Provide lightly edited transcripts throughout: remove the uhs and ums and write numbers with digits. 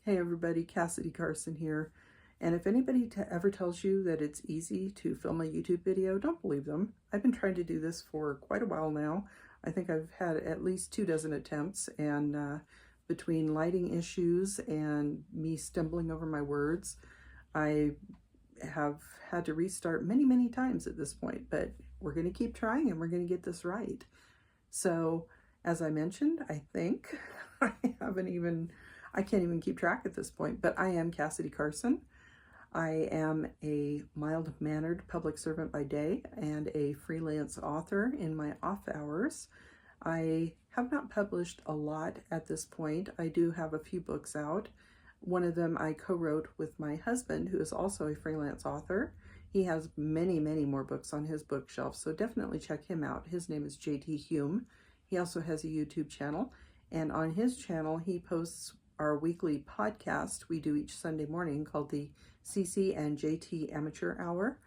Hey everybody, Cassidy Carson here. And if anybody ever tells you that it's easy to film a YouTube video, don't believe them. I've been trying to do this for quite a while now. I think I've had at least 24 attempts, and between lighting issues and me stumbling over my words, I have had to restart many times at this point, but we're going to keep trying and we're going to get this right. So, as I mentioned, I think I can't even keep track at this point, but I am Cassidy Carson. I am a mild-mannered public servant by day and a freelance author in my off hours. I have not published a lot at this point. I do have a few books out. One of them I co-wrote with my husband, who is also a freelance author. He has many more books on his bookshelf, so definitely check him out. His name is J.T. Hume. He also has a YouTube channel, and on his channel he posts our weekly podcast we do each Sunday morning called the CC and JT Amateur Hour.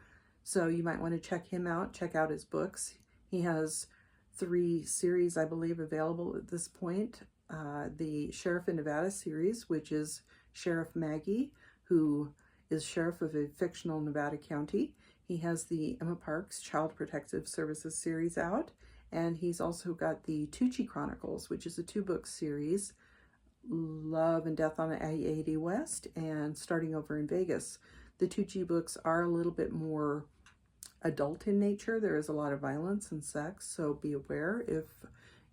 So you might want to check him out, check out his books. He has 3 series, I believe, available at this point. The Sheriff in Nevada series, which is Sheriff Maggie, who is sheriff of a fictional Nevada county. He has the Emma Parks Child Protective Services series out, and he's also got the Tucci Chronicles, which is a 2-book series, Love and Death on I-80 West and Starting Over in Vegas. The Tucci books are a little bit more adult in nature. There is a lot of violence and sex, so be aware. If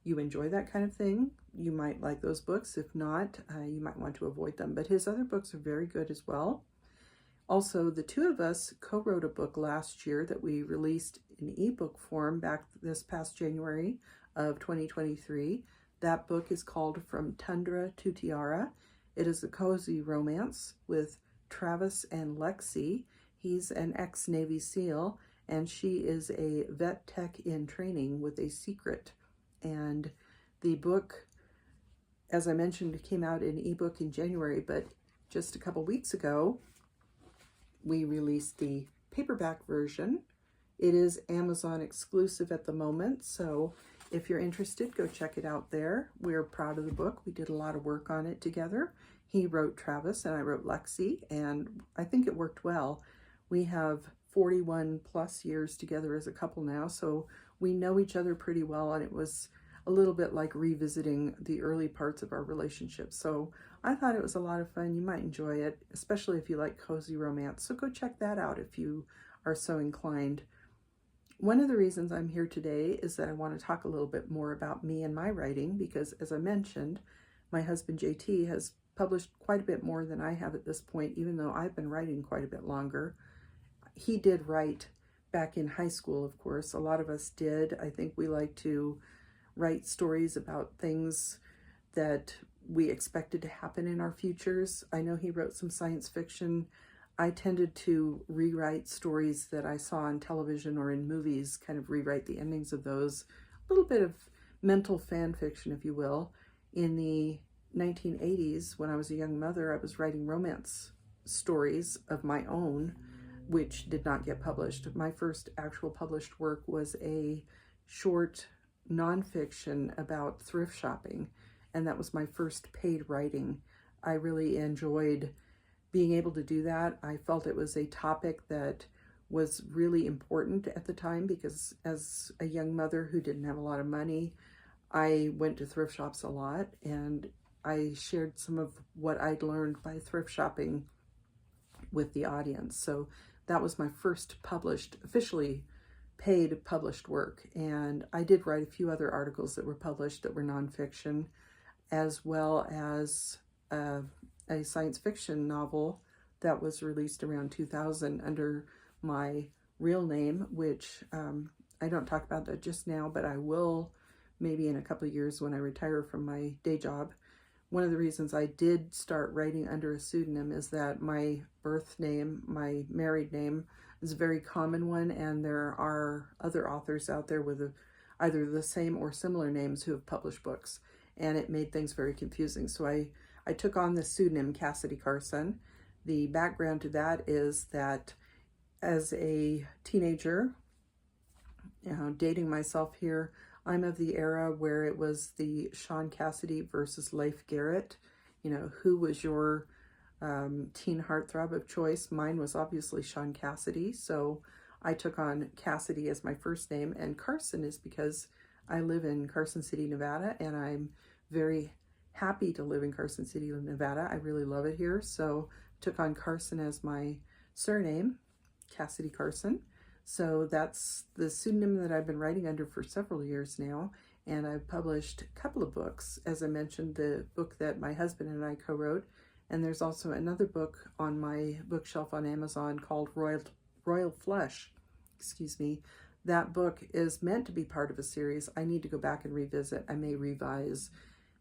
you enjoy that kind of thing, you might like those books. If not, you might want to avoid them. But his other books are very good as well. Also, the two of us co-wrote a book last year that we released in ebook form back this past January of 2023. That book is called From Tundra to Tiara. It is a cozy romance with Travis and Lexi. He's an ex-Navy SEAL, and she is a vet tech in training with a secret. And the book, as I mentioned, came out in ebook in January, but just a couple weeks ago, we released the paperback version. It is Amazon exclusive at the moment, so if you're interested, go check it out there. We're proud of the book. We did a lot of work on it together. He wrote Travis and I wrote Lexi, and I think it worked well. We have 41 plus years together as a couple now, so we know each other pretty well, and it was a little bit like revisiting the early parts of our relationship. So I thought it was a lot of fun. You might enjoy it, especially if you like cozy romance. So go check that out if you are so inclined. One of the reasons I'm here today is that I want to talk a little bit more about me and my writing, because as I mentioned, my husband JT has published quite a bit more than I have at this point, even though I've been writing quite a bit longer. He did write back in high school, of course. A lot of us did. I think we like to write stories about things that we expected to happen in our futures. I know he wrote some science fiction. I tended to rewrite stories that I saw on television or in movies, kind of rewrite the endings of those. A little bit of mental fan fiction, if you will. In the 1980s, when I was a young mother, I was writing romance stories of my own, which did not get published. My first actual published work was a short nonfiction about thrift shopping, and that was my first paid writing. I really enjoyed being able to do that. I felt it was a topic that was really important at the time, because as a young mother who didn't have a lot of money, I went to thrift shops a lot, and I shared some of what I'd learned by thrift shopping with the audience. So that was my first published, officially paid published work. And I did write a few other articles that were published that were nonfiction, as well as a science fiction novel that was released around 2000 under my real name, which I don't talk about that just now, but I will maybe in a couple of years when I retire from my day job. One of the reasons I did start writing under a pseudonym is that my birth name, my married name, is a very common one, and there are other authors out there with either the same or similar names who have published books, and it made things very confusing. So I took on the pseudonym Cassidy Carson. The background to that is that as a teenager, dating myself here, I'm of the era where it was the Sean Cassidy versus Leif Garrett you know, who was your teen heartthrob of choice. Mine was obviously Sean Cassidy, so I took on Cassidy as my first name, and Carson is because I live in Carson City, Nevada, and I'm very happy to live in Carson City, Nevada. I really love it here, so took on Carson as my surname, Cassidy Carson. So that's the pseudonym that I've been writing under for several years now, and I've published a couple of books. As I mentioned, the book that my husband and I co-wrote, and there's also another book on my bookshelf on Amazon called Royal Flush. Excuse me. That book is meant to be part of a series. I need to go back and revisit. I may revise,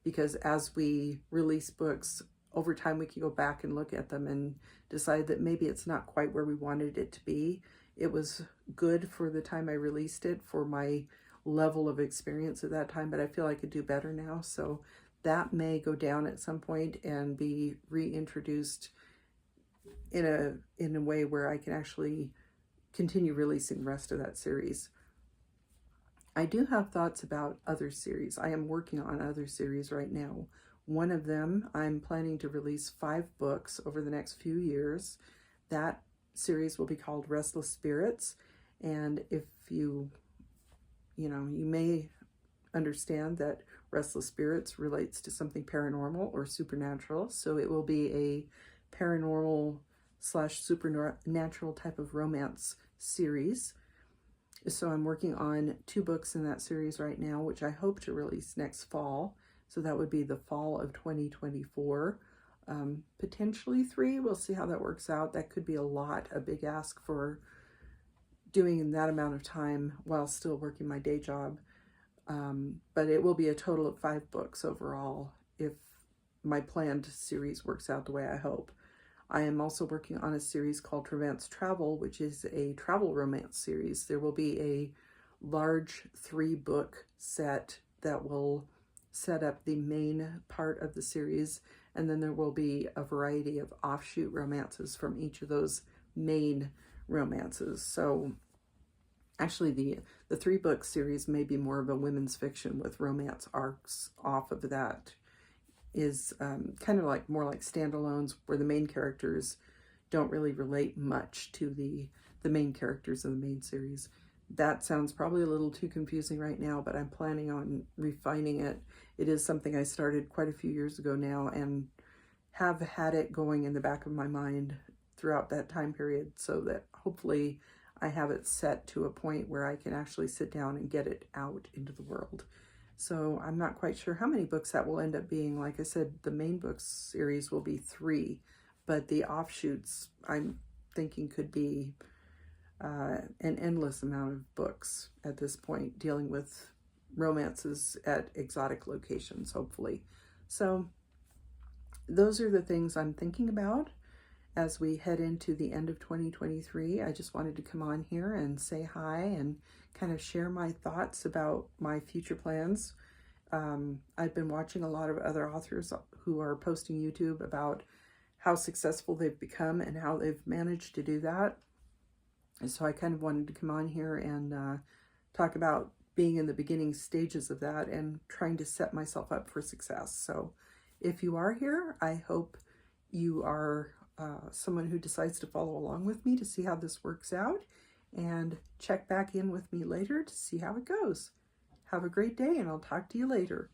because as we release books, over time we can go back and look at them and decide that maybe it's not quite where we wanted it to be. It was good for the time I released it, for my level of experience at that time, but I feel I could do better now. So that may go down at some point and be reintroduced in a way where I can actually continue releasing the rest of that series. I do have thoughts about other series. I am working on other series right now. One of them, I'm planning to release 5 books over the next few years. That series will be called Restless Spirits, and if you may understand that Restless Spirits relates to something paranormal or supernatural, so it will be a paranormal / supernatural type of romance series. So I'm working on 2 books in that series right now, which I hope to release next fall. So that would be the fall of 2024. Potentially 3. We'll see how that works out. That could be a big ask for doing in that amount of time while still working my day job. But it will be a total of 5 books overall if my planned series works out the way I hope. I am also working on a series called Trevance Travel, which is a travel romance series. There will be a large 3-book set that will set up the main part of the series, and then there will be a variety of offshoot romances from each of those main romances. So actually the 3-book series may be more of a women's fiction with romance arcs off of that. Is kind of like more like standalones where the main characters don't really relate much to the main characters of the main series. That sounds probably a little too confusing right now, but I'm planning on refining it. It is something I started quite a few years ago now and have had it going in the back of my mind throughout that time period, so that hopefully I have it set to a point where I can actually sit down and get it out into the world. So I'm not quite sure how many books that will end up being. Like I said, the main book series will be 3, but the offshoots I'm thinking could be an endless amount of books at this point, dealing with romances at exotic locations, hopefully. So those are the things I'm thinking about as we head into the end of 2023. I just wanted to come on here and say hi and kind of share my thoughts about my future plans. I've been watching a lot of other authors who are posting YouTube about how successful they've become and how they've managed to do that. And so I kind of wanted to come on here and talk about being in the beginning stages of that and trying to set myself up for success. So if you are here, I hope you are someone who decides to follow along with me to see how this works out, and check back in with me later to see how it goes. Have a great day, and I'll talk to you later.